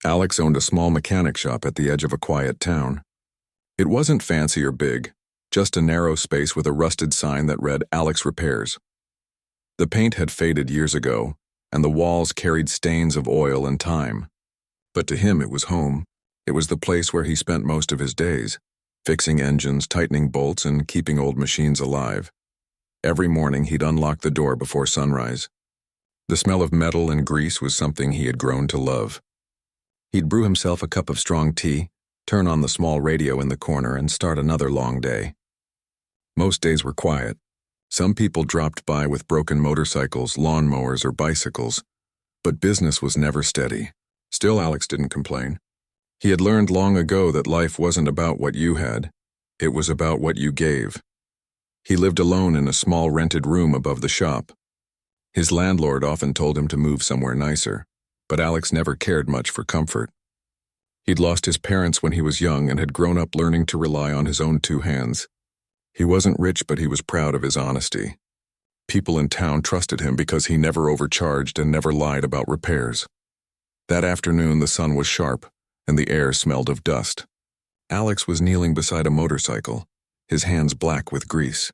Alex owned a small mechanic shop at the edge of a quiet town. It wasn't fancy or big, just a narrow space with a rusted sign that read Alex Repairs. The paint had faded years ago, and the walls carried stains of oil and time. But to him it was home. It was the place where he spent most of his days, fixing engines, tightening bolts, and keeping old machines alive. Every morning he'd unlock the door before sunrise. The smell of metal and grease was something he had grown to love. He'd brew himself a cup of strong tea, turn on the small radio in the corner, and start another long day. Most days were quiet. Some people dropped by with broken motorcycles, lawnmowers, or bicycles, but business was never steady. Still, Alex didn't complain. He had learned long ago that life wasn't about what you had. It was about what you gave. He lived alone in a small rented room above the shop. His landlord often told him to move somewhere nicer, but Alex never cared much for comfort. He'd lost his parents when he was young and had grown up learning to rely on his own two hands. He wasn't rich, but he was proud of his honesty. People in town trusted him because he never overcharged and never lied about repairs. That afternoon, the sun was sharp, and the air smelled of dust. Alex was kneeling beside a motorcycle, his hands black with grease.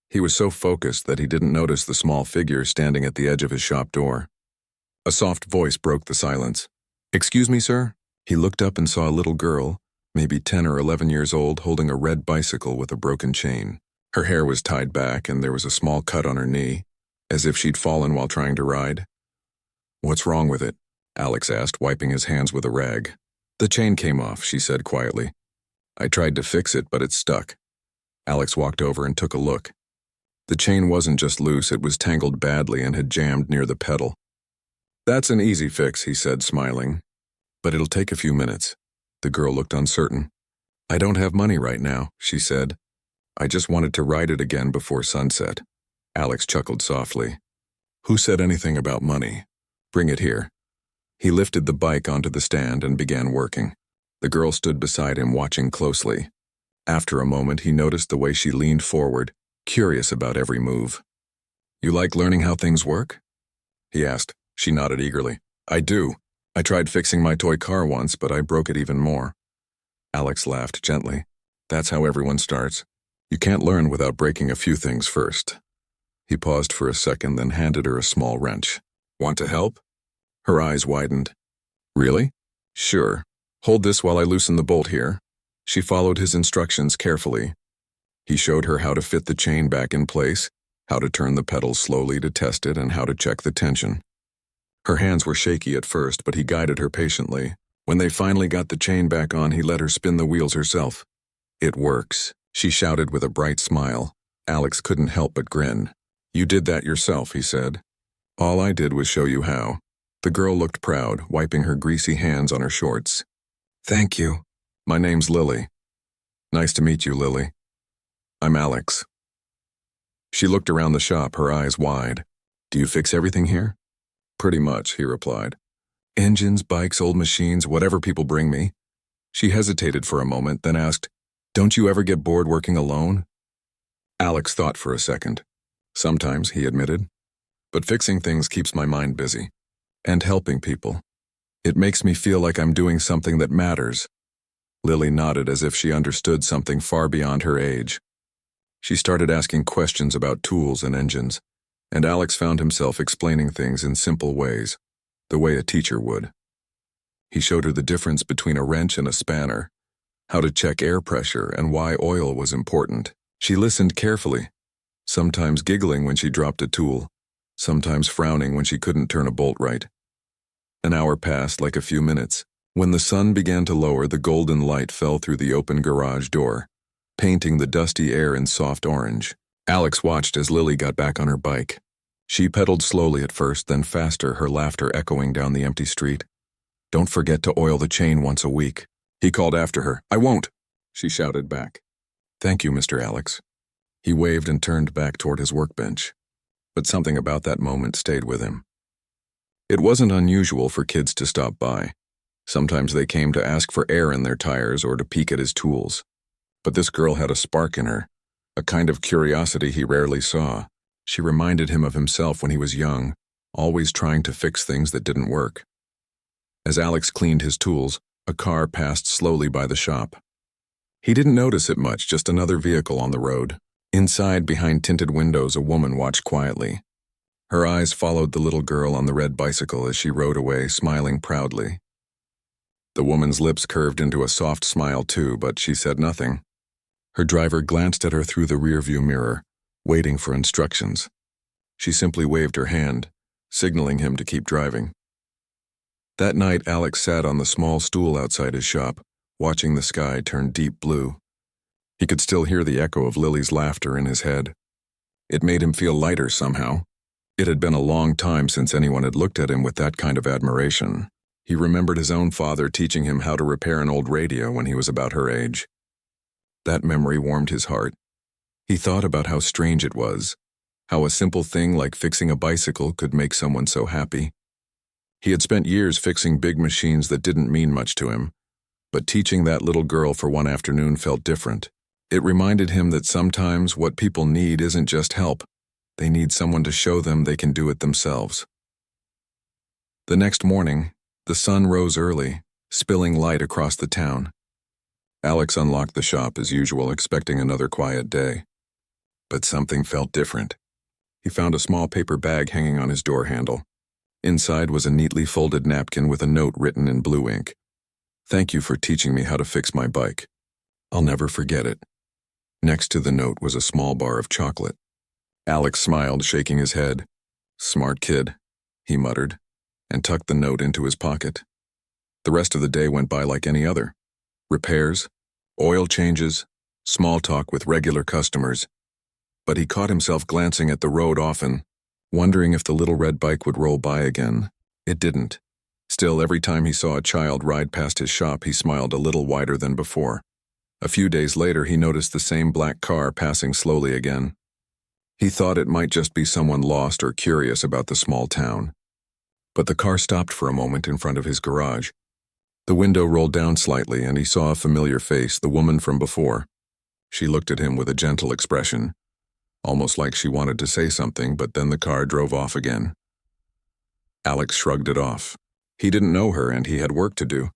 He was so focused that he didn't notice the small figure standing at the edge of his shop door. A soft voice broke the silence. "Excuse me, sir?" He looked up and saw a little girl, maybe 10 or 11 years old, holding a red bicycle with a broken chain. Her hair was tied back and there was a small cut on her knee, as if she'd fallen while trying to ride. "What's wrong with it?" Alex asked, wiping his hands with a rag. "The chain came off," she said quietly. "I tried to fix it, but it stuck." Alex walked over and took a look. The chain wasn't just loose, it was tangled badly and had jammed near the pedal. "That's an easy fix," he said, smiling. "But it'll take a few minutes." The girl looked uncertain. "I don't have money right now," she said. "I just wanted to ride it again before sunset." Alex chuckled softly. "Who said anything about money? Bring it here." He lifted the bike onto the stand and began working. The girl stood beside him, watching closely. After a moment, he noticed the way she leaned forward, curious about every move. "You like learning how things work?" he asked. She nodded eagerly. "I do. I tried fixing my toy car once, but I broke it even more." Alex laughed gently. "That's how everyone starts. You can't learn without breaking a few things first." He paused for a second, then handed her a small wrench. "Want to help?" Her eyes widened. "Really?" "Sure. Hold this while I loosen the bolt here." She followed his instructions carefully. He showed her how to fit the chain back in place, how to turn the pedal slowly to test it, and how to check the tension. Her hands were shaky at first, but he guided her patiently. When they finally got the chain back on, he let her spin the wheels herself. "It works," she shouted with a bright smile. Alex couldn't help but grin. "You did that yourself," he said. "All I did was show you how." The girl looked proud, wiping her greasy hands on her shorts. "Thank you. My name's Lily." "Nice to meet you, Lily." "I'm Alex." She looked around the shop, her eyes wide. "Do you fix everything here?" "Pretty much," he replied. "Engines, bikes, old machines, whatever people bring me." She hesitated for a moment, then asked, "Don't you ever get bored working alone?" Alex thought for a second. "Sometimes," he admitted. "But fixing things keeps my mind busy. And helping people. It makes me feel like I'm doing something that matters." Lily nodded as if she understood something far beyond her age. She started asking questions about tools and engines, and Alex found himself explaining things in simple ways, the way a teacher would. He showed her the difference between a wrench and a spanner, how to check air pressure and why oil was important. She listened carefully, sometimes giggling when she dropped a tool, sometimes frowning when she couldn't turn a bolt right. An hour passed like a few minutes. When the sun began to lower, the golden light fell through the open garage door, painting the dusty air in soft orange. Alex watched as Lily got back on her bike. She pedaled slowly at first, then faster, her laughter echoing down the empty street. "Don't forget to oil the chain once a week," he called after her. "I won't," she shouted back. "Thank you, Mr. Alex." He waved and turned back toward his workbench. But something about that moment stayed with him. It wasn't unusual for kids to stop by. Sometimes they came to ask for air in their tires or to peek at his tools. But this girl had a spark in her, a kind of curiosity he rarely saw. She reminded him of himself when he was young, always trying to fix things that didn't work. As Alex cleaned his tools, a car passed slowly by the shop. He didn't notice it much, just another vehicle on the road. Inside, behind tinted windows, a woman watched quietly. Her eyes followed the little girl on the red bicycle as she rode away, smiling proudly. The woman's lips curved into a soft smile too, but she said nothing. Her driver glanced at her through the rearview mirror, waiting for instructions. She simply waved her hand, signaling him to keep driving. That night, Alex sat on the small stool outside his shop, watching the sky turn deep blue. He could still hear the echo of Lily's laughter in his head. It made him feel lighter somehow. It had been a long time since anyone had looked at him with that kind of admiration. He remembered his own father teaching him how to repair an old radio when he was about her age. That memory warmed his heart. He thought about how strange it was, how a simple thing like fixing a bicycle could make someone so happy. He had spent years fixing big machines that didn't mean much to him, but teaching that little girl for one afternoon felt different. It reminded him that sometimes what people need isn't just help. They need someone to show them they can do it themselves. The next morning, the sun rose early, spilling light across the town. Alex unlocked the shop as usual, expecting another quiet day. But something felt different. He found a small paper bag hanging on his door handle. Inside was a neatly folded napkin with a note written in blue ink. "Thank you for teaching me how to fix my bike. I'll never forget it." Next to the note was a small bar of chocolate. Alex smiled, shaking his head. "Smart kid," he muttered, and tucked the note into his pocket. The rest of the day went by like any other. Repairs, oil changes, small talk with regular customers. But he caught himself glancing at the road often, wondering if the little red bike would roll by again. It didn't. Still, every time he saw a child ride past his shop, he smiled a little wider than before. A few days later, he noticed the same black car passing slowly again. He thought it might just be someone lost or curious about the small town. But the car stopped for a moment in front of his garage. The window rolled down slightly, and he saw a familiar face, the woman from before. She looked at him with a gentle expression, almost like she wanted to say something, but then the car drove off again. Alex shrugged it off. He didn't know her, and he had work to do.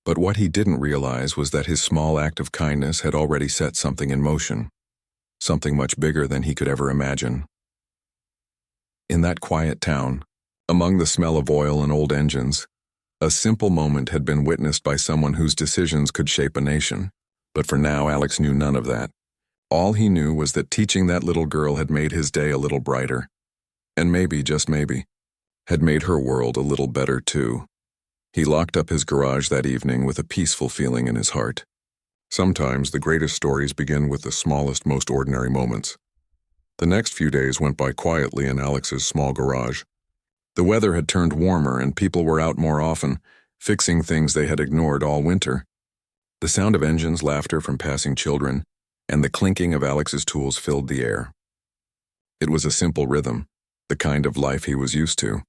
But what he didn't realize was that his small act of kindness had already set something in motion, something much bigger than he could ever imagine. In that quiet town, among the smell of oil and old engines, a simple moment had been witnessed by someone whose decisions could shape a nation. But for now, Alex knew none of that. All he knew was that teaching that little girl had made his day a little brighter. And maybe, just maybe, had made her world a little better too. He locked up his garage that evening with a peaceful feeling in his heart. Sometimes the greatest stories begin with the smallest, most ordinary moments. The next few days went by quietly in Alex's small garage. The weather had turned warmer and people were out more often, fixing things they had ignored all winter. The sound of engines, laughter from passing children, and the clinking of Alex's tools filled the air. It was a simple rhythm, the kind of life he was used to.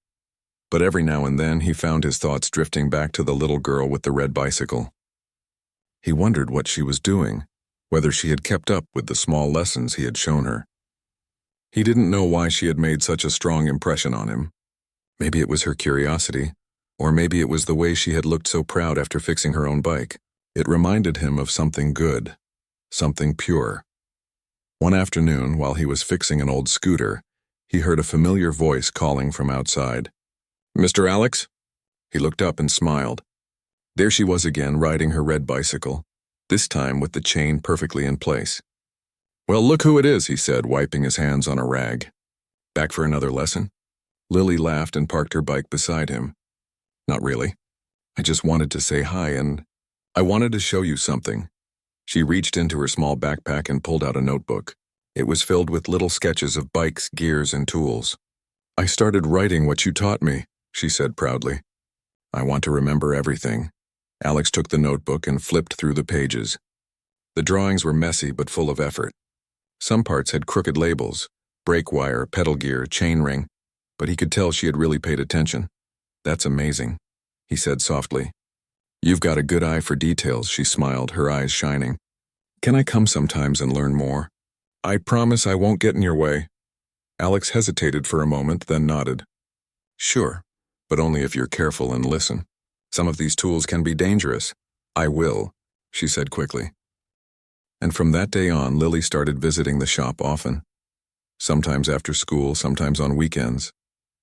But every now and then he found his thoughts drifting back to the little girl with the red bicycle. He wondered what she was doing, whether she had kept up with the small lessons he had shown her. He didn't know why she had made such a strong impression on him. Maybe it was her curiosity, or maybe it was the way she had looked so proud after fixing her own bike. It reminded him of something good, something pure. One afternoon, while he was fixing an old scooter, he heard a familiar voice calling from outside. "Mr. Alex?" He looked up and smiled. There she was again, riding her red bicycle, this time with the chain perfectly in place. "Well, look who it is," he said, wiping his hands on a rag. "Back for another lesson?" Lily laughed and parked her bike beside him. "Not really. I just wanted to say hi, and I wanted to show you something." She reached into her small backpack and pulled out a notebook. It was filled with little sketches of bikes, gears, and tools. "I started writing what you taught me," she said proudly. "I want to remember everything." Alex took the notebook and flipped through the pages. The drawings were messy but full of effort. Some parts had crooked labels, brake wire, pedal gear, chain ring, but he could tell she had really paid attention. "That's amazing," he said softly. "You've got a good eye for details," she smiled, her eyes shining. "Can I come sometimes and learn more? I promise I won't get in your way." Alex hesitated for a moment, then nodded. "Sure, but only if you're careful and listen." Some of these tools can be dangerous. I will, she said quickly. And from that day on, Lily started visiting the shop often. Sometimes after school, sometimes on weekends.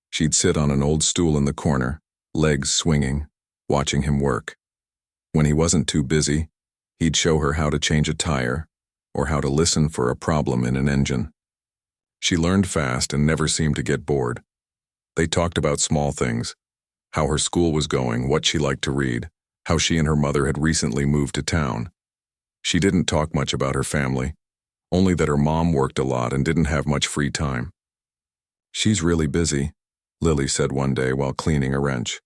She'd sit on an old stool in the corner, legs swinging, watching him work. When he wasn't too busy, he'd show her how to change a tire or how to listen for a problem in an engine. She learned fast and never seemed to get bored. They talked about small things, how her school was going, what she liked to read, how she and her mother had recently moved to town. She didn't talk much about her family, only that her mom worked a lot and didn't have much free time. She's really busy, Lily said one day while cleaning a wrench.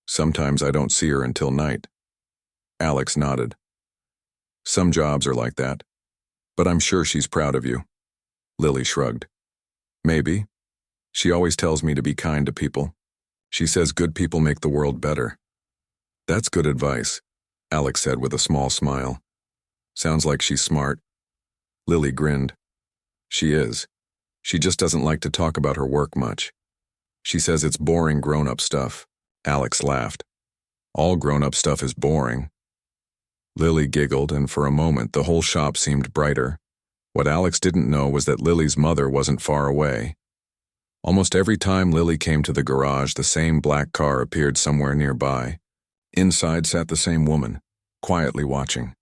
Sometimes I don't see her until night. Alex nodded. Some jobs are like that, but I'm sure she's proud of you. Lily shrugged. Maybe. She always tells me to be kind to people. She says good people make the world better. That's good advice, Alex said with a small smile. Sounds like she's smart. Lily grinned. She is. She just doesn't like to talk about her work much. She says it's boring grown-up stuff. Alex laughed. All grown-up stuff is boring. Lily giggled, and for a moment the whole shop seemed brighter. What Alex didn't know was that Lily's mother wasn't far away. Almost every time Lily came to the garage, the same black car appeared somewhere nearby. Inside sat the same woman, quietly watching.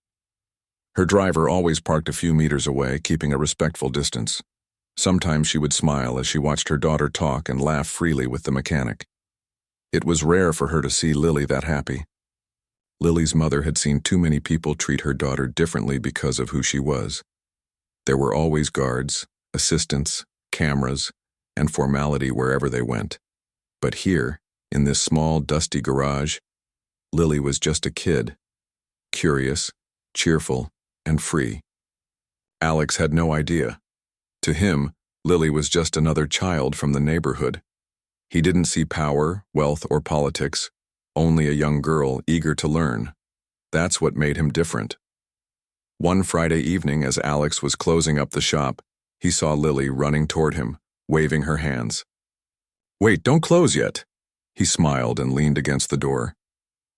Her driver always parked a few meters away, keeping a respectful distance. Sometimes she would smile as she watched her daughter talk and laugh freely with the mechanic. It was rare for her to see Lily that happy. Lily's mother had seen too many people treat her daughter differently because of who she was. There were always guards, assistants, cameras, and formality wherever they went. But here, in this small, dusty garage, Lily was just a kid, curious, cheerful, and free. Alex had no idea. To him, Lily was just another child from the neighborhood. He didn't see power, wealth, or politics, only a young girl eager to learn. That's what made him different. One Friday evening, as Alex was closing up the shop, he saw Lily running toward him, waving her hands. "Wait, don't close yet." He smiled and leaned against the door.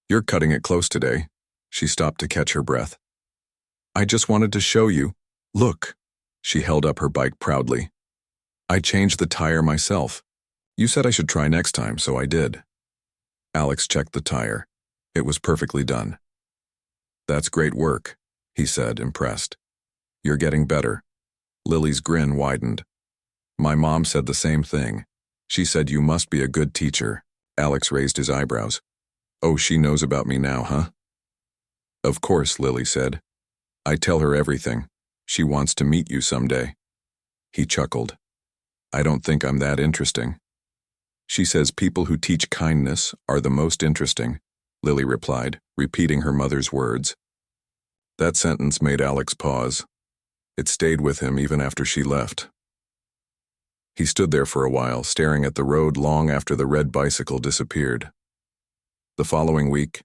"You're cutting it close today." She stopped to catch her breath. "I just wanted to show you. Look." She held up her bike proudly. "I changed the tire myself. You said I should try next time, so I did." Alex checked the tire. It was perfectly done. "That's great work," he said, impressed. "You're getting better." Lily's grin widened. "My mom said the same thing. She said you must be a good teacher." Alex raised his eyebrows. "Oh, she knows about me now, huh?" "Of course," Lily said. "I tell her everything. She wants to meet you someday." He chuckled. "I don't think I'm that interesting." "She says people who teach kindness are the most interesting," Lily replied, repeating her mother's words. That sentence made Alex pause. It stayed with him even after she left. He stood there for a while, staring at the road long after the red bicycle disappeared. The following week,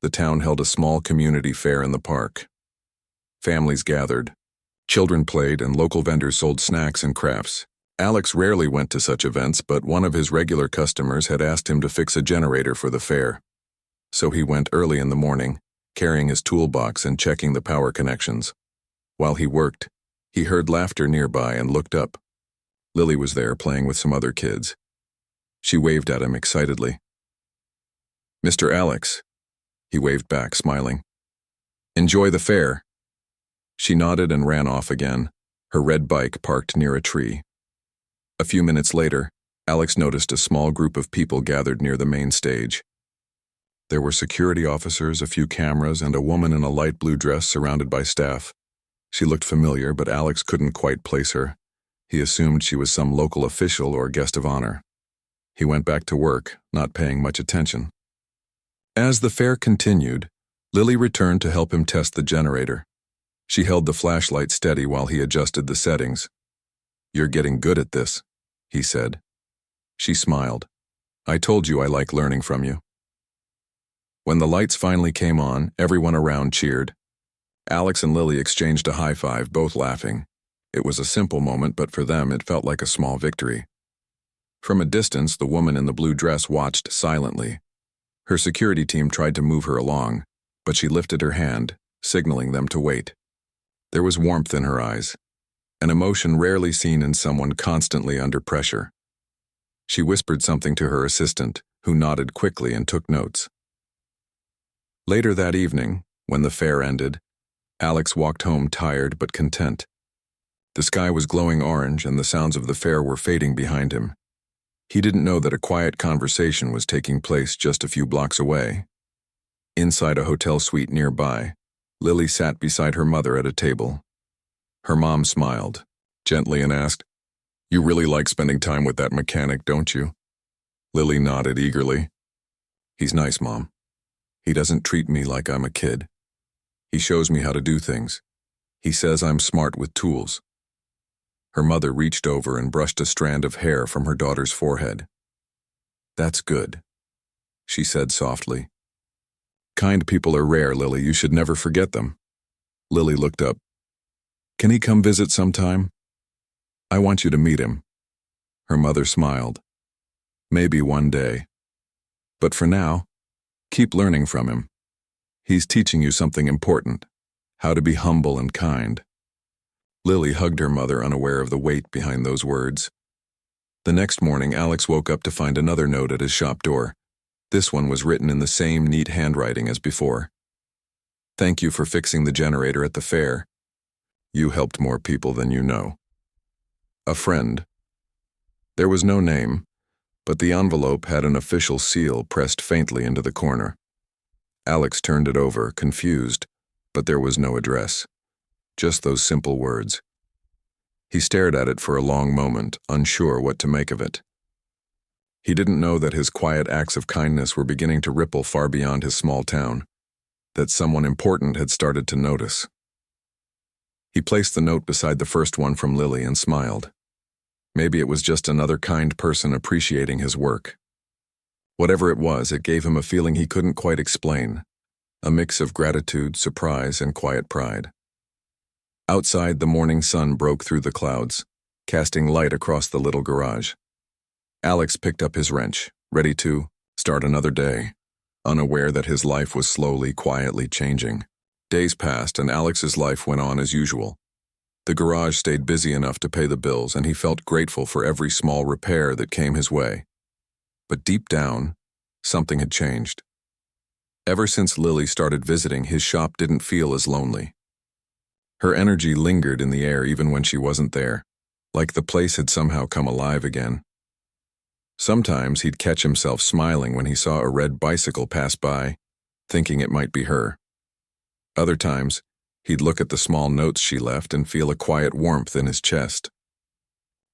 the town held a small community fair in the park. Families gathered. Children played and local vendors sold snacks and crafts. Alex rarely went to such events, but one of his regular customers had asked him to fix a generator for the fair. So he went early in the morning, carrying his toolbox and checking the power connections. While he worked, he heard laughter nearby and looked up. Lily was there playing with some other kids. She waved at him excitedly. "Mr. Alex." He waved back, smiling. "Enjoy the fair." She nodded and ran off again, her red bike parked near a tree. A few minutes later, Alex noticed a small group of people gathered near the main stage. There were security officers, a few cameras, and a woman in a light blue dress surrounded by staff. She looked familiar, but Alex couldn't quite place her. He assumed she was some local official or guest of honor. He went back to work, not paying much attention. As the fair continued, Lily returned to help him test the generator. She held the flashlight steady while he adjusted the settings. "You're getting good at this," he said. She smiled. "I told you I like learning from you." When the lights finally came on, everyone around cheered. Alex and Lily exchanged a high five, both laughing. It was a simple moment, but for them it felt like a small victory. From a distance, the woman in the blue dress watched silently. Her security team tried to move her along, but she lifted her hand, signaling them to wait. There was warmth in her eyes, an emotion rarely seen in someone constantly under pressure. She whispered something to her assistant, who nodded quickly and took notes. Later that evening, when the fair ended, Alex walked home tired but content. The sky was glowing orange and the sounds of the fair were fading behind him. He didn't know that a quiet conversation was taking place just a few blocks away. Inside a hotel suite nearby, Lily sat beside her mother at a table. Her mom smiled, gently, and asked, "You really like spending time with that mechanic, don't you?" Lily nodded eagerly. "He's nice, Mom. He doesn't treat me like I'm a kid. He shows me how to do things. He says I'm smart with tools." Her mother reached over and brushed a strand of hair from her daughter's forehead. "That's good," she said softly. "Kind people are rare, Lily. You should never forget them." Lily looked up. "Can he come visit sometime? I want you to meet him." Her mother smiled. "Maybe one day. But for now, keep learning from him. He's teaching you something important, how to be humble and kind." Lily hugged her mother, unaware of the weight behind those words. The next morning, Alex woke up to find another note at his shop door. This one was written in the same neat handwriting as before. "Thank you for fixing the generator at the fair. You helped more people than you know. A friend." There was no name, but the envelope had an official seal pressed faintly into the corner. Alex turned it over, confused, but there was no address. Just those simple words. He stared at it for a long moment, unsure what to make of it. He didn't know that his quiet acts of kindness were beginning to ripple far beyond his small town, that someone important had started to notice. He placed the note beside the first one from Lily and smiled. Maybe it was just another kind person appreciating his work. Whatever it was, it gave him a feeling he couldn't quite explain, a mix of gratitude, surprise, and quiet pride. Outside, the morning sun broke through the clouds, casting light across the little garage. Alex picked up his wrench, ready to start another day, unaware that his life was slowly, quietly changing. Days passed, and Alex's life went on as usual. The garage stayed busy enough to pay the bills, and he felt grateful for every small repair that came his way. But deep down, something had changed. Ever since Lily started visiting, his shop didn't feel as lonely. Her energy lingered in the air even when she wasn't there, like the place had somehow come alive again. Sometimes he'd catch himself smiling when he saw a red bicycle pass by, thinking it might be her. Other times, he'd look at the small notes she left and feel a quiet warmth in his chest.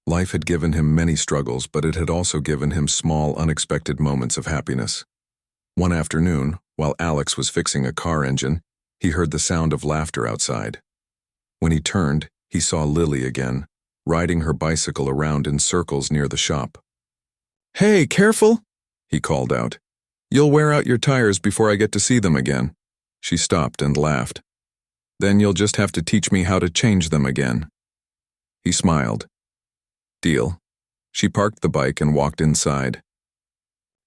Life had given him many struggles, but it had also given him small, unexpected moments of happiness. One afternoon, while Alex was fixing a car engine, he heard the sound of laughter outside. When he turned, he saw Lily again, riding her bicycle around in circles near the shop. "Hey, careful!" he called out. "You'll wear out your tires before I get to see them again." She stopped and laughed. "Then you'll just have to teach me how to change them again." He smiled. "Deal." She parked the bike and walked inside.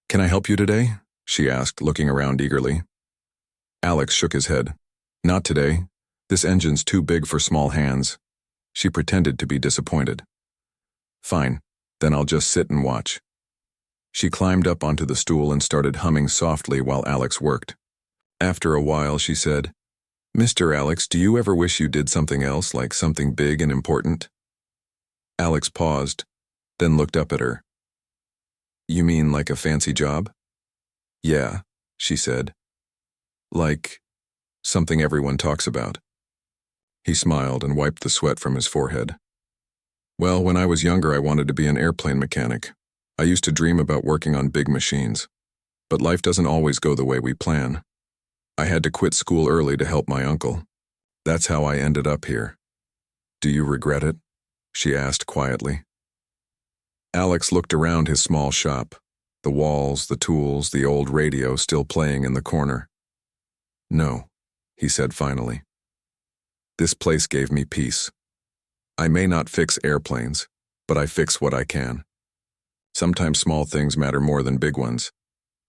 "Can I help you today?" she asked, looking around eagerly. Alex shook his head. "Not today. This engine's too big for small hands." She pretended to be disappointed. "Fine, then I'll just sit and watch." She climbed up onto the stool and started humming softly while Alex worked. After a while, she said, "Mr. Alex, do you ever wish you did something else, like something big and important?" Alex paused, then looked up at her. "You mean like a fancy job?" "Yeah," she said. "Like something everyone talks about." He smiled and wiped the sweat from his forehead. "Well, when I was younger, I wanted to be an airplane mechanic. I used to dream about working on big machines. But life doesn't always go the way we plan. I had to quit school early to help my uncle. That's how I ended up here. Do you regret it?" she asked quietly. Alex looked around his small shop, the walls, the tools, the old radio still playing in the corner. "No," he said finally. "This place gave me peace. I may not fix airplanes, but I fix what I can. Sometimes small things matter more than big ones.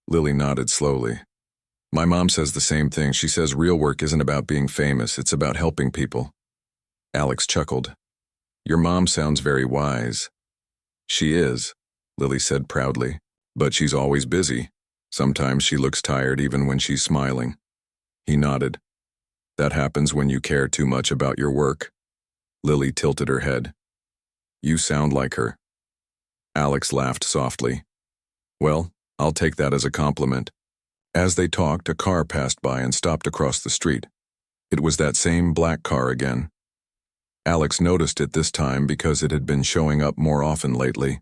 Lily nodded slowly. My mom says the same thing. She says real work isn't about being famous, it's about helping people. Alex chuckled. Your mom sounds very wise. She is, Lily said proudly, but she's always busy. Sometimes she looks tired even when she's smiling. He nodded. That happens when you care too much about your work. Lily tilted her head. You sound like her. Alex laughed softly. Well, I'll take that as a compliment. As they talked, a car passed by and stopped across the street. It was that same black car again. Alex noticed it this time because it had been showing up more often lately.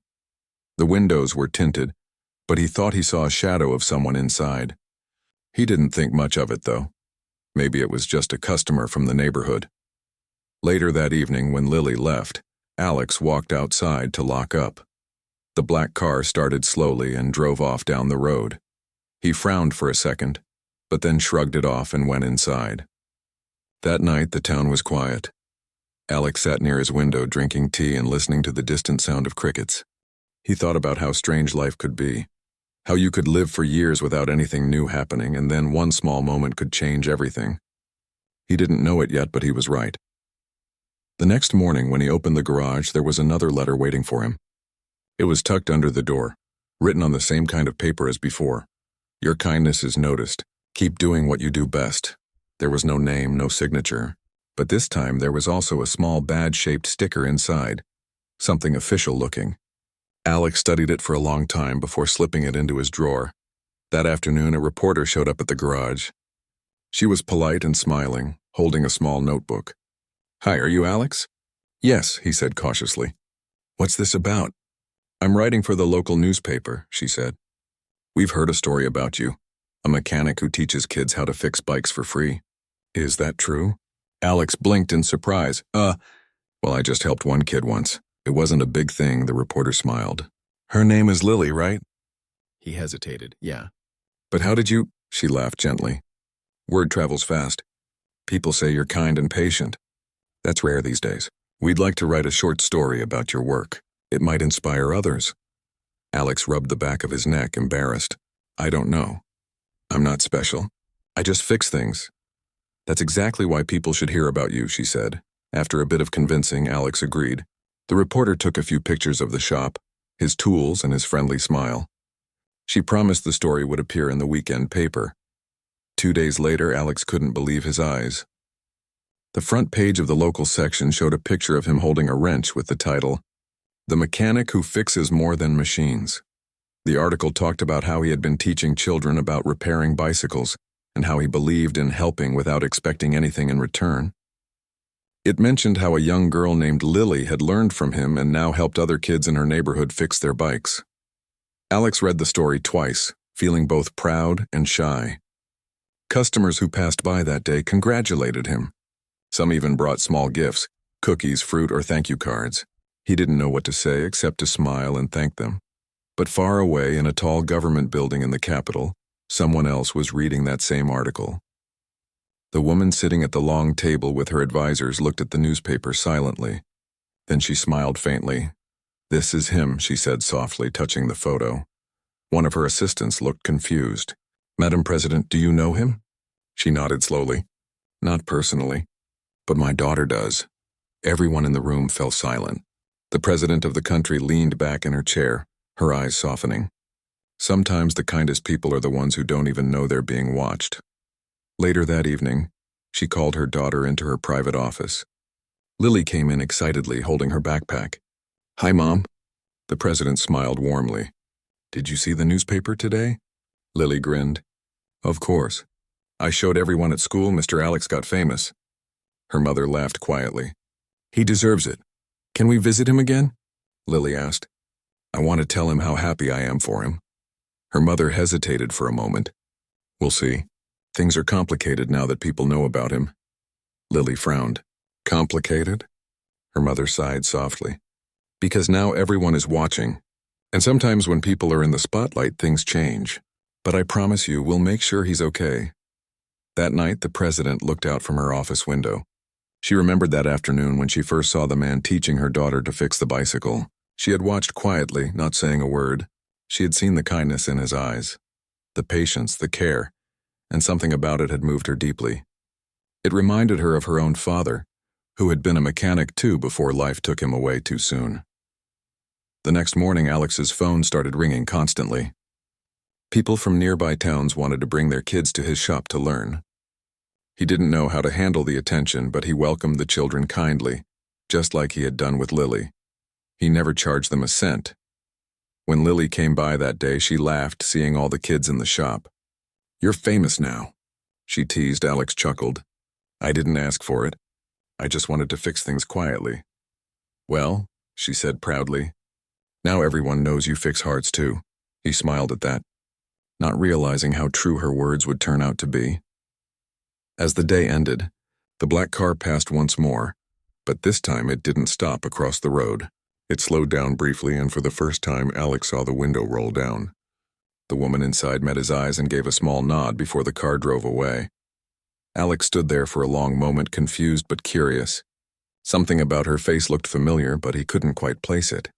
The windows were tinted, but he thought he saw a shadow of someone inside. He didn't think much of it, though. Maybe it was just a customer from the neighborhood. Later that evening, when Lily left, Alex walked outside to lock up. The black car started slowly and drove off down the road. He frowned for a second, but then shrugged it off and went inside. That night, the town was quiet. Alex sat near his window drinking tea and listening to the distant sound of crickets. He thought about how strange life could be, how you could live for years without anything new happening, and then one small moment could change everything. He didn't know it yet, but he was right. The next morning, when he opened the garage, there was another letter waiting for him. It was tucked under the door, written on the same kind of paper as before. Your kindness is noticed. Keep doing what you do best. There was no name, no signature, but this time there was also a small badge-shaped sticker inside, something official looking. Alex studied it for a long time before slipping it into his drawer. That afternoon, a reporter showed up at the garage. She was polite and smiling, holding a small notebook. Hi, are you Alex? Yes, he said cautiously. What's this about? I'm writing for the local newspaper, she said. We've heard a story about you, a mechanic who teaches kids how to fix bikes for free. Is that true? Alex blinked in surprise. Well, I just helped one kid once. It wasn't a big thing, the reporter smiled. Her name is Lily, right? He hesitated. Yeah. But how did you? She laughed gently. Word travels fast. People say you're kind and patient. That's rare these days. We'd like to write a short story about your work. It might inspire others. Alex rubbed the back of his neck, embarrassed. I don't know. I'm not special. I just fix things. That's exactly why people should hear about you, she said. After a bit of convincing, Alex agreed. The reporter took a few pictures of the shop, his tools, and his friendly smile. She promised the story would appear in the weekend paper. 2 days later, Alex couldn't believe his eyes. The front page of the local section showed a picture of him holding a wrench with the title, The Mechanic Who Fixes More Than Machines. The article talked about how he had been teaching children about repairing bicycles and how he believed in helping without expecting anything in return. It mentioned how a young girl named Lily had learned from him and now helped other kids in her neighborhood fix their bikes. Alex read the story twice, feeling both proud and shy. Customers who passed by that day congratulated him. Some even brought small gifts, cookies, fruit, or thank you cards. He didn't know what to say except to smile and thank them. But far away in a tall government building in the capital, someone else was reading that same article. The woman sitting at the long table with her advisors looked at the newspaper silently. Then she smiled faintly. This is him, she said softly, touching the photo. One of her assistants looked confused. Madam President, do you know him? She nodded slowly. Not personally, but my daughter does. Everyone in the room fell silent. The president of the country leaned back in her chair, her eyes softening. Sometimes the kindest people are the ones who don't even know they're being watched. Later that evening, she called her daughter into her private office. Lily came in excitedly, holding her backpack. Hi, Mom. The president smiled warmly. Did you see the newspaper today? Lily grinned. Of course. I showed everyone at school Mr. Alex got famous. Her mother laughed quietly. He deserves it. Can we visit him again? Lily asked. I want to tell him how happy I am for him. Her mother hesitated for a moment. We'll see. Things are complicated now that people know about him. Lily frowned. Complicated? Her mother sighed softly. Because now everyone is watching. And sometimes when people are in the spotlight, things change. But I promise you, we'll make sure he's okay. That night, the president looked out from her office window. She remembered that afternoon when she first saw the man teaching her daughter to fix the bicycle. She had watched quietly, not saying a word. She had seen the kindness in his eyes. The patience, the care, and something about it had moved her deeply. It reminded her of her own father, who had been a mechanic too before life took him away too soon. The next morning, Alex's phone started ringing constantly. People from nearby towns wanted to bring their kids to his shop to learn. He didn't know how to handle the attention, but he welcomed the children kindly, just like he had done with Lily. He never charged them a cent. When Lily came by that day, she laughed, seeing all the kids in the shop. "You're famous now," she teased. Alex chuckled. "I didn't ask for it. I just wanted to fix things quietly." "Well," she said proudly, "now everyone knows you fix hearts too." He smiled at that, not realizing how true her words would turn out to be. As the day ended, the black car passed once more, but this time it didn't stop across the road. It slowed down briefly, and for the first time, Alex saw the window roll down. The woman inside met his eyes and gave a small nod before the car drove away. Alex stood there for a long moment, confused but curious. Something about her face looked familiar, but he couldn't quite place it.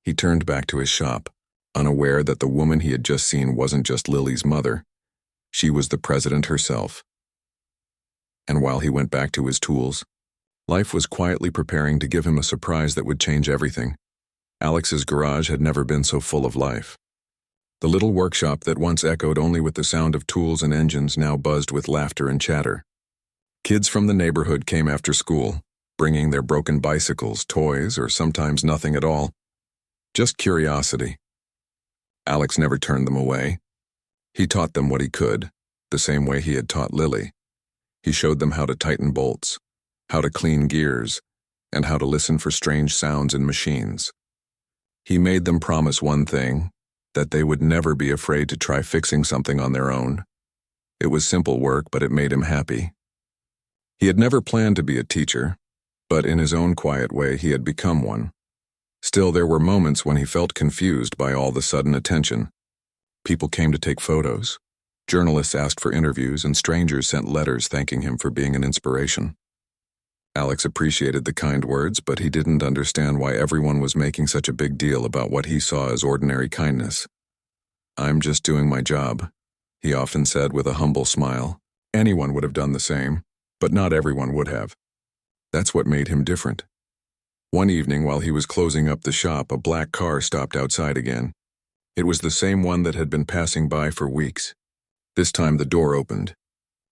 He turned back to his shop, unaware that the woman he had just seen wasn't just Lily's mother. She was the president herself. And while he went back to his tools, life was quietly preparing to give him a surprise that would change everything. Alex's garage had never been so full of life. The little workshop that once echoed only with the sound of tools and engines now buzzed with laughter and chatter. Kids from the neighborhood came after school, bringing their broken bicycles, toys, or sometimes nothing at all. Just curiosity. Alex never turned them away. He taught them what he could, the same way he had taught Lily. He showed them how to tighten bolts, how to clean gears, and how to listen for strange sounds in machines. He made them promise one thing, that they would never be afraid to try fixing something on their own. It was simple work, but it made him happy. He had never planned to be a teacher, but in his own quiet way he had become one. Still, there were moments when he felt confused by all the sudden attention. People came to take photos. Journalists asked for interviews, and strangers sent letters thanking him for being an inspiration. Alex appreciated the kind words, but he didn't understand why everyone was making such a big deal about what he saw as ordinary kindness. "I'm just doing my job," he often said with a humble smile. Anyone would have done the same, but not everyone would have. That's what made him different. One evening, while he was closing up the shop, a black car stopped outside again. It was the same one that had been passing by for weeks. This time the door opened.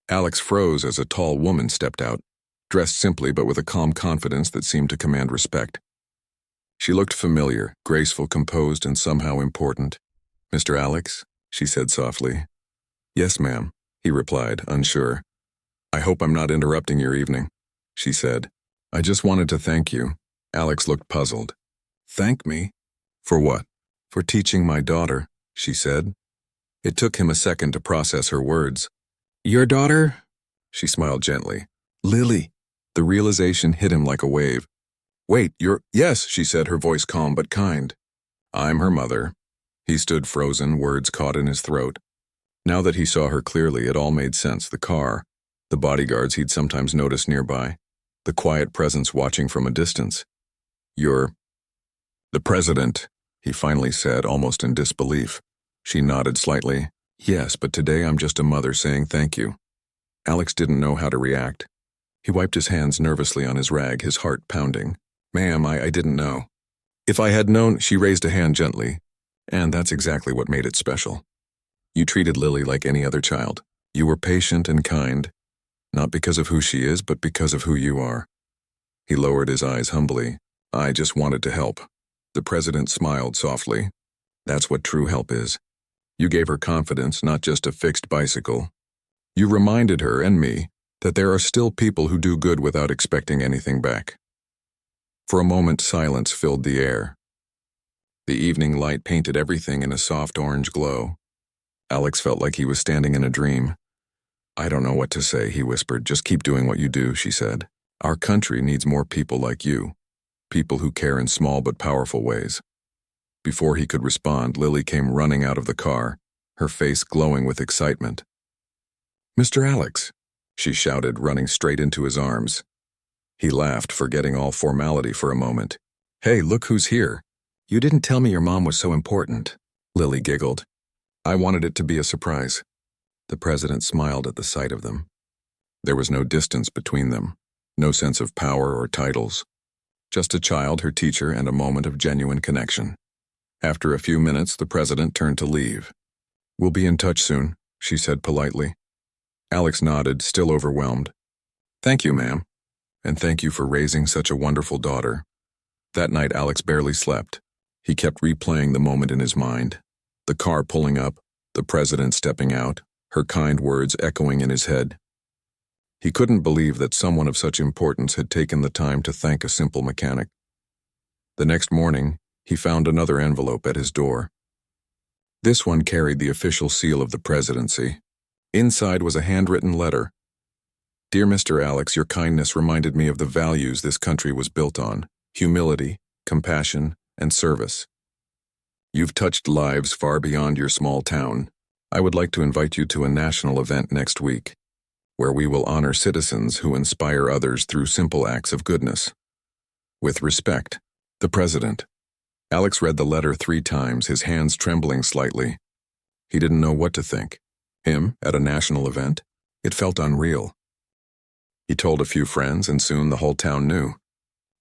Alex froze as a tall woman stepped out, dressed simply but with a calm confidence that seemed to command respect. She looked familiar, graceful, composed, and somehow important. "Mr. Alex?" she said softly. "Yes, ma'am," he replied, unsure. "I hope I'm not interrupting your evening," she said. "I just wanted to thank you." Alex looked puzzled. "Thank me? For what?" "For teaching my daughter," she said. It took him a second to process her words. "Your daughter?" She smiled gently. "Lily." The realization hit him like a wave. "Wait, Yes," she said, her voice calm but kind. "I'm her mother." He stood frozen, words caught in his throat. Now that he saw her clearly, it all made sense. The car, the bodyguards he'd sometimes noticed nearby, the quiet presence watching from a distance. "You're the president," he finally said, almost in disbelief. She nodded slightly. "Yes, but today I'm just a mother saying thank you." Alex didn't know how to react. He wiped his hands nervously on his rag, his heart pounding. "Ma'am, I didn't know." "If I had known," she raised a hand gently. "And that's exactly what made it special. You treated Lily like any other child. You were patient and kind, not because of who she is, but because of who you are." He lowered his eyes humbly. "I just wanted to help." The president smiled softly. "That's what true help is. You gave her confidence, not just a fixed bicycle. You reminded her, and me, that there are still people who do good without expecting anything back." For a moment, silence filled the air. The evening light painted everything in a soft orange glow. Alex felt like he was standing in a dream. "I don't know what to say," he whispered. "Just keep doing what you do," she said. "Our country needs more people like you, people who care in small but powerful ways." Before he could respond, Lily came running out of the car, her face glowing with excitement. "Mr. Alex," she shouted, running straight into his arms. He laughed, forgetting all formality for a moment. "Hey, look who's here." "You didn't tell me your mom was so important," Lily giggled. I wanted it to be a surprise. The president smiled at the sight of them. There was no distance between them, no sense of power or titles. Just a child, her teacher, and a moment of genuine connection. After a few minutes, the president turned to leave. "We'll be in touch soon," she said politely. Alex nodded, still overwhelmed. "Thank you, ma'am. And thank you for raising such a wonderful daughter." That night, Alex barely slept. He kept replaying the moment in his mind. The car pulling up, the president stepping out, her kind words echoing in his head. He couldn't believe that someone of such importance had taken the time to thank a simple mechanic. The next morning, he found another envelope at his door. This one carried the official seal of the presidency. Inside was a handwritten letter. "Dear Mr. Alex, your kindness reminded me of the values this country was built on: humility, compassion, and service. You've touched lives far beyond your small town. I would like to invite you to a national event next week, where we will honor citizens who inspire others through simple acts of goodness. With respect, the President." Alex read the letter 3 times, his hands trembling slightly. He didn't know what to think. Him at a national event? It felt unreal. He told a few friends, and soon the whole town knew.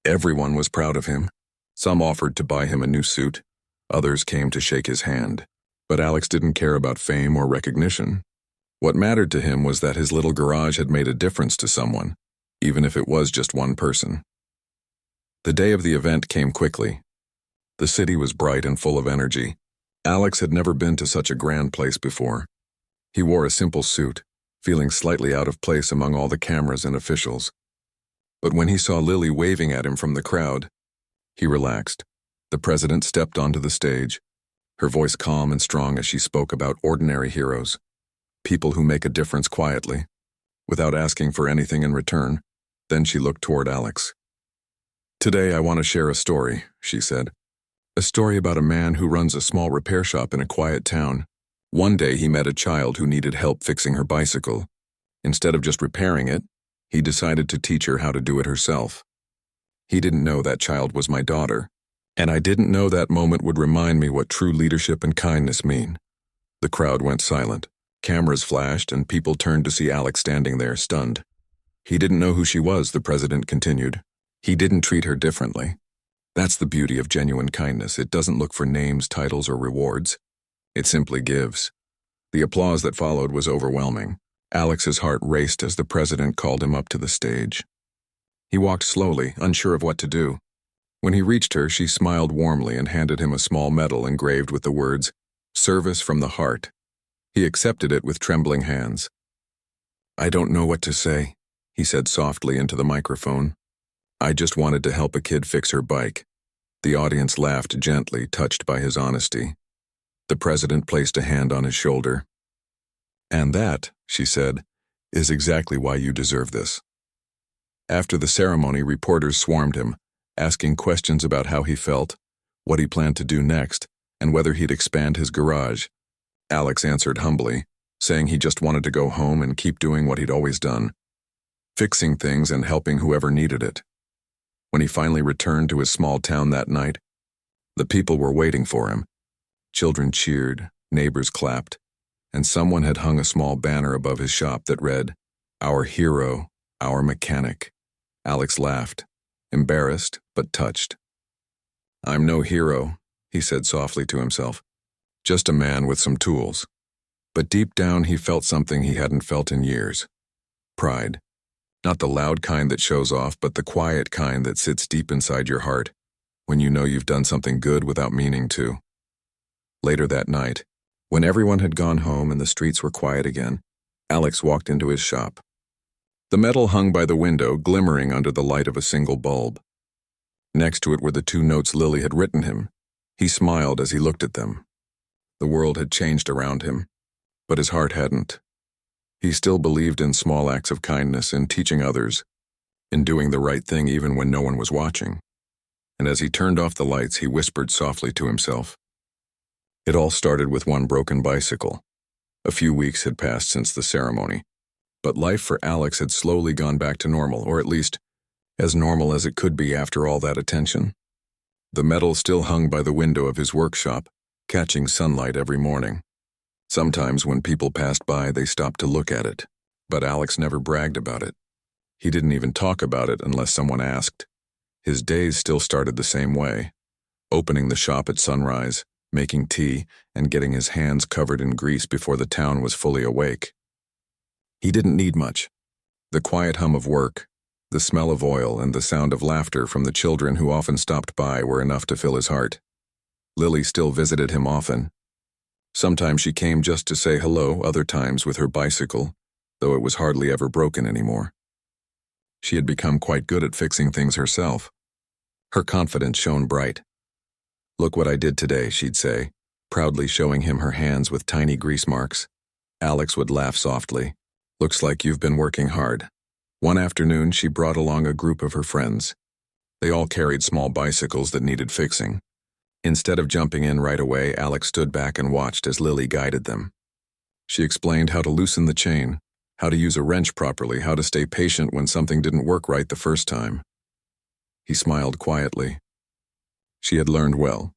Everyone was proud of him. Some offered to buy him a new suit. Others came to shake his hand. But Alex didn't care about fame or recognition. What mattered to him was that his little garage had made a difference to someone, even if it was just one person. The day of the event came quickly. The city was bright and full of energy. Alex had never been to such a grand place before. He wore a simple suit, feeling slightly out of place among all the cameras and officials. But when he saw Lily waving at him from the crowd, he relaxed. The president stepped onto the stage, her voice calm and strong as she spoke about ordinary heroes, people who make a difference quietly, without asking for anything in return. Then she looked toward Alex. "Today I want to share a story," she said. "A story about a man who runs a small repair shop in a quiet town. One day he met a child who needed help fixing her bicycle. Instead of just repairing it, he decided to teach her how to do it herself. He didn't know that child was my daughter, and I didn't know that moment would remind me what true leadership and kindness mean." The crowd went silent. Cameras flashed, and people turned to see Alex standing there, stunned. "He didn't know who she was," the president continued. "He didn't treat her differently. That's the beauty of genuine kindness. It doesn't look for names, titles, or rewards. It simply gives." The applause that followed was overwhelming. Alex's heart raced as the president called him up to the stage. He walked slowly, unsure of what to do. When he reached her, she smiled warmly and handed him a small medal engraved with the words, "Service from the Heart." He accepted it with trembling hands. "I don't know what to say," he said softly into the microphone. "I just wanted to help a kid fix her bike." The audience laughed gently, touched by his honesty. The president placed a hand on his shoulder. "And that," she said, "is exactly why you deserve this." After the ceremony, reporters swarmed him, asking questions about how he felt, what he planned to do next, and whether he'd expand his garage. Alex answered humbly, saying he just wanted to go home and keep doing what he'd always done, fixing things and helping whoever needed it. When he finally returned to his small town that night, the people were waiting for him. Children cheered, neighbors clapped, and someone had hung a small banner above his shop that read, "Our hero, our mechanic." Alex laughed, embarrassed but touched. "I'm no hero," he said softly to himself, "just a man with some tools." But deep down he felt something he hadn't felt in years. Pride. Not the loud kind that shows off, but the quiet kind that sits deep inside your heart, when you know you've done something good without meaning to. Later that night, when everyone had gone home and the streets were quiet again, Alex walked into his shop. The medal hung by the window, glimmering under the light of a single bulb. Next to it were the 2 notes Lily had written him. He smiled as he looked at them. The world had changed around him, but his heart hadn't. He still believed in small acts of kindness, in teaching others, in doing the right thing even when no one was watching. And as he turned off the lights, he whispered softly to himself. It all started with one broken bicycle. A few weeks had passed since the ceremony, but life for Alex had slowly gone back to normal, or at least as normal as it could be after all that attention. The medal still hung by the window of his workshop, catching sunlight every morning. Sometimes when people passed by, they stopped to look at it. But Alex never bragged about it. He didn't even talk about it unless someone asked. His days still started the same way. Opening the shop at sunrise, making tea, and getting his hands covered in grease before the town was fully awake. He didn't need much. The quiet hum of work, the smell of oil, and the sound of laughter from the children who often stopped by were enough to fill his heart. Lily still visited him often. Sometimes she came just to say hello, other times with her bicycle, though it was hardly ever broken anymore. She had become quite good at fixing things herself. Her confidence shone bright. "Look what I did today," she'd say, proudly showing him her hands with tiny grease marks. Alex would laugh softly. "Looks like you've been working hard." One afternoon, she brought along a group of her friends. They all carried small bicycles that needed fixing. Instead of jumping in right away, Alex stood back and watched as Lily guided them. She explained how to loosen the chain, how to use a wrench properly, how to stay patient when something didn't work right the first time. He smiled quietly. She had learned well.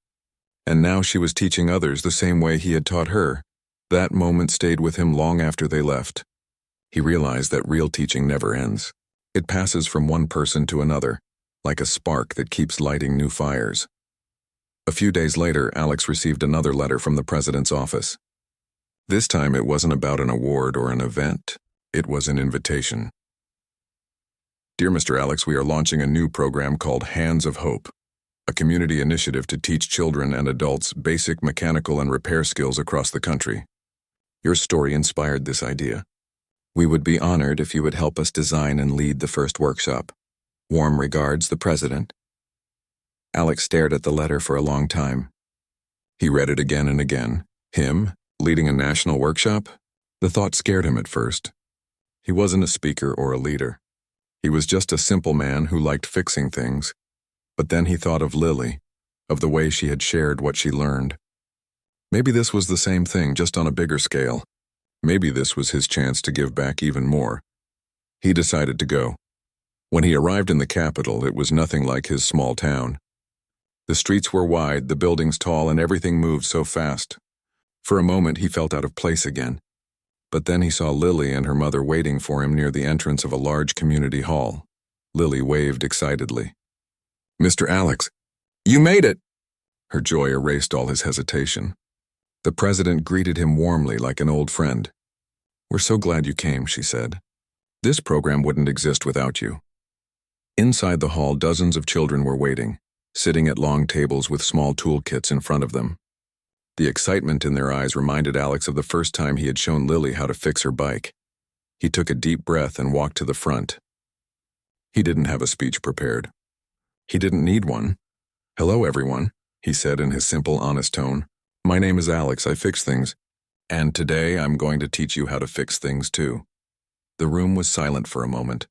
And now she was teaching others the same way he had taught her. That moment stayed with him long after they left. He realized that real teaching never ends. It passes from one person to another, like a spark that keeps lighting new fires. A few days later, Alex received another letter from the president's office. This time it wasn't about an award or an event. It was an invitation. "Dear Mr. Alex, we are launching a new program called Hands of Hope, a community initiative to teach children and adults basic mechanical and repair skills across the country. Your story inspired this idea. We would be honored if you would help us design and lead the first workshop. Warm regards, the president." Alex stared at the letter for a long time. He read it again and again. Him, leading a national workshop? The thought scared him at first. He wasn't a speaker or a leader. He was just a simple man who liked fixing things. But then he thought of Lily, of the way she had shared what she learned. Maybe this was the same thing, just on a bigger scale. Maybe this was his chance to give back even more. He decided to go. When he arrived in the capital, it was nothing like his small town. The streets were wide, the buildings tall, and everything moved so fast. For a moment, he felt out of place again. But then he saw Lily and her mother waiting for him near the entrance of a large community hall. Lily waved excitedly. "Mr. Alex, you made it!" Her joy erased all his hesitation. The president greeted him warmly like an old friend. "We're so glad you came," she said. "This program wouldn't exist without you." Inside the hall, dozens of children were waiting, sitting at long tables with small toolkits in front of them. The excitement in their eyes reminded Alex of the first time he had shown Lily how to fix her bike. He took a deep breath and walked to the front. He didn't have a speech prepared. He didn't need one. "Hello, everyone," he said in his simple, honest tone. "My name is Alex, I fix things. And today I'm going to teach you how to fix things too." The room was silent for a moment,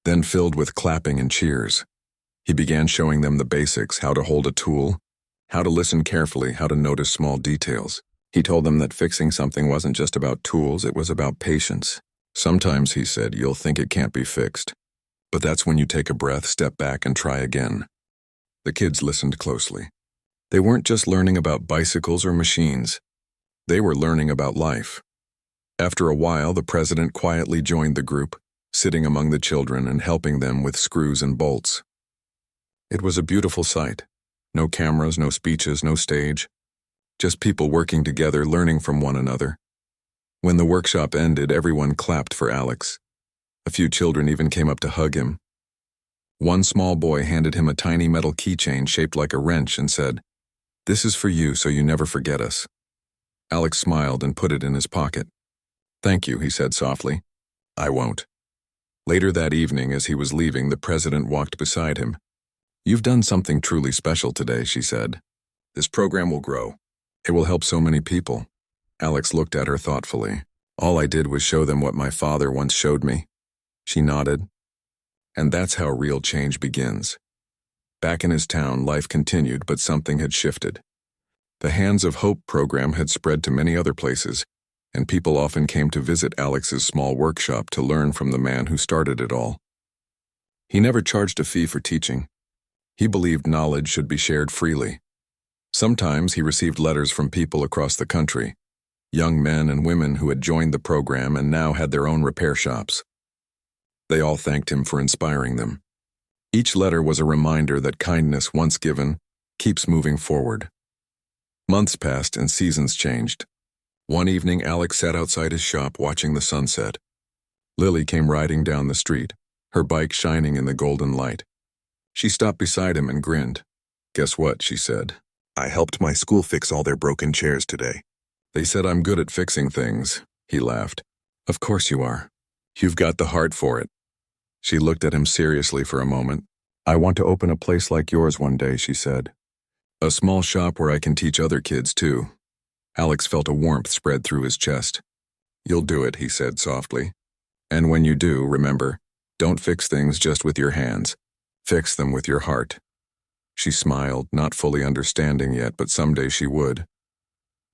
then filled with clapping and cheers. He began showing them the basics, how to hold a tool, how to listen carefully, how to notice small details. He told them that fixing something wasn't just about tools, it was about patience. "Sometimes," he said, "you'll think it can't be fixed. But that's when you take a breath, step back, and try again." The kids listened closely. They weren't just learning about bicycles or machines. They were learning about life. After a while, the president quietly joined the group, sitting among the children and helping them with screws and bolts. It was a beautiful sight. No cameras, no speeches, no stage. Just people working together, learning from one another. When the workshop ended, everyone clapped for Alex. A few children even came up to hug him. One small boy handed him a tiny metal keychain shaped like a wrench and said, "This is for you so you never forget us." Alex smiled and put it in his pocket. "Thank you," he said softly. "I won't." Later that evening, as he was leaving, the president walked beside him. "You've done something truly special today," she said. "This program will grow. It will help so many people." Alex looked at her thoughtfully. "All I did was show them what my father once showed me." She nodded. And that's how real change begins. Back in his town, life continued, but something had shifted. The Hands of Hope program had spread to many other places, and people often came to visit Alex's small workshop to learn from the man who started it all. He never charged a fee for teaching. He believed knowledge should be shared freely. Sometimes he received letters from people across the country. young men and women who had joined the program and now had their own repair shops. They all thanked him for inspiring them. Each letter was a reminder that kindness, once given, keeps moving forward. Months passed and seasons changed. One evening, Alex sat outside his shop watching the sunset. Lily came riding down the street, her bike shining in the golden light. She stopped beside him and grinned. "Guess what?" she said. "I helped my school fix all their broken chairs today." "They said I'm good at fixing things," he laughed. "Of course you are. You've got the heart for it." She looked at him seriously for a moment. "I want to open a place like yours one day," she said. "A small shop where I can teach other kids too." Alex felt a warmth spread through his chest. "You'll do it," he said softly. "And when you do, remember, don't fix things just with your hands. Fix them with your heart." She smiled, not fully understanding yet, but someday she would.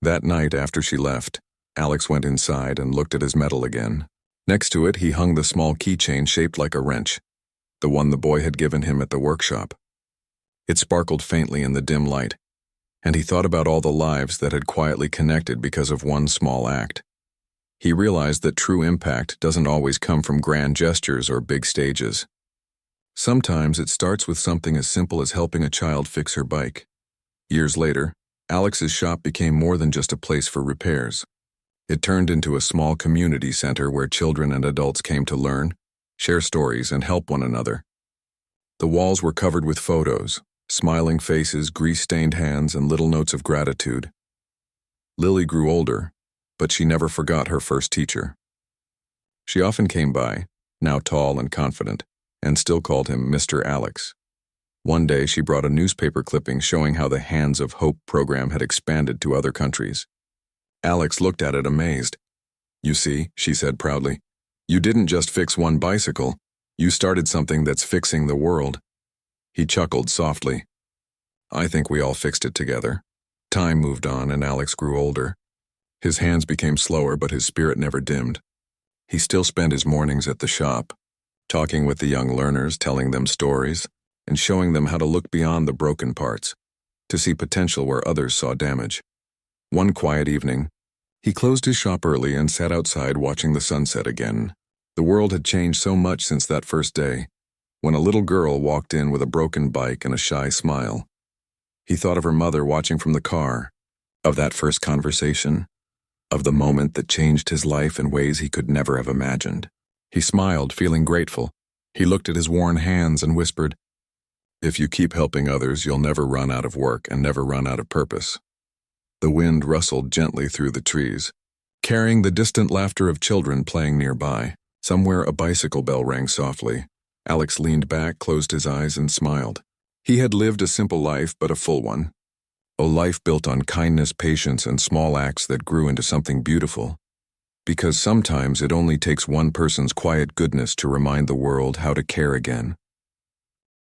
That night after she left, Alex went inside and looked at his medal again. Next to it, he hung the small keychain shaped like a wrench, the one the boy had given him at the workshop. It sparkled faintly in the dim light, and he thought about all the lives that had quietly connected because of one small act. He realized that true impact doesn't always come from grand gestures or big stages. Sometimes it starts with something as simple as helping a child fix her bike. Years later, Alex's shop became more than just a place for repairs. It turned into a small community center where children and adults came to learn, share stories, and help one another. The walls were covered with photos, smiling faces, grease-stained hands, and little notes of gratitude. Lily grew older, but she never forgot her first teacher. She often came by, now tall and confident, and still called him Mr. Alex. One day she brought a newspaper clipping showing how the Hands of Hope program had expanded to other countries. Alex looked at it amazed. "You see," she said proudly, "you didn't just fix one bicycle, you started something that's fixing the world." He chuckled softly. "I think we all fixed it together." Time moved on and Alex grew older. His hands became slower, but his spirit never dimmed. He still spent his mornings at the shop, talking with the young learners, telling them stories, and showing them how to look beyond the broken parts, to see potential where others saw damage. One quiet evening, he closed his shop early and sat outside watching the sunset again. The world had changed so much since that first day, when a little girl walked in with a broken bike and a shy smile. He thought of her mother watching from the car, of that first conversation, of the moment that changed his life in ways he could never have imagined. He smiled, feeling grateful. He looked at his worn hands and whispered, "If you keep helping others, you'll never run out of work and never run out of purpose." The wind rustled gently through the trees, carrying the distant laughter of children playing nearby. Somewhere a bicycle bell rang softly. Alex leaned back, closed his eyes, and smiled. He had lived a simple life, but a full one. A life built on kindness, patience, and small acts that grew into something beautiful. Because sometimes it only takes one person's quiet goodness to remind the world how to care again.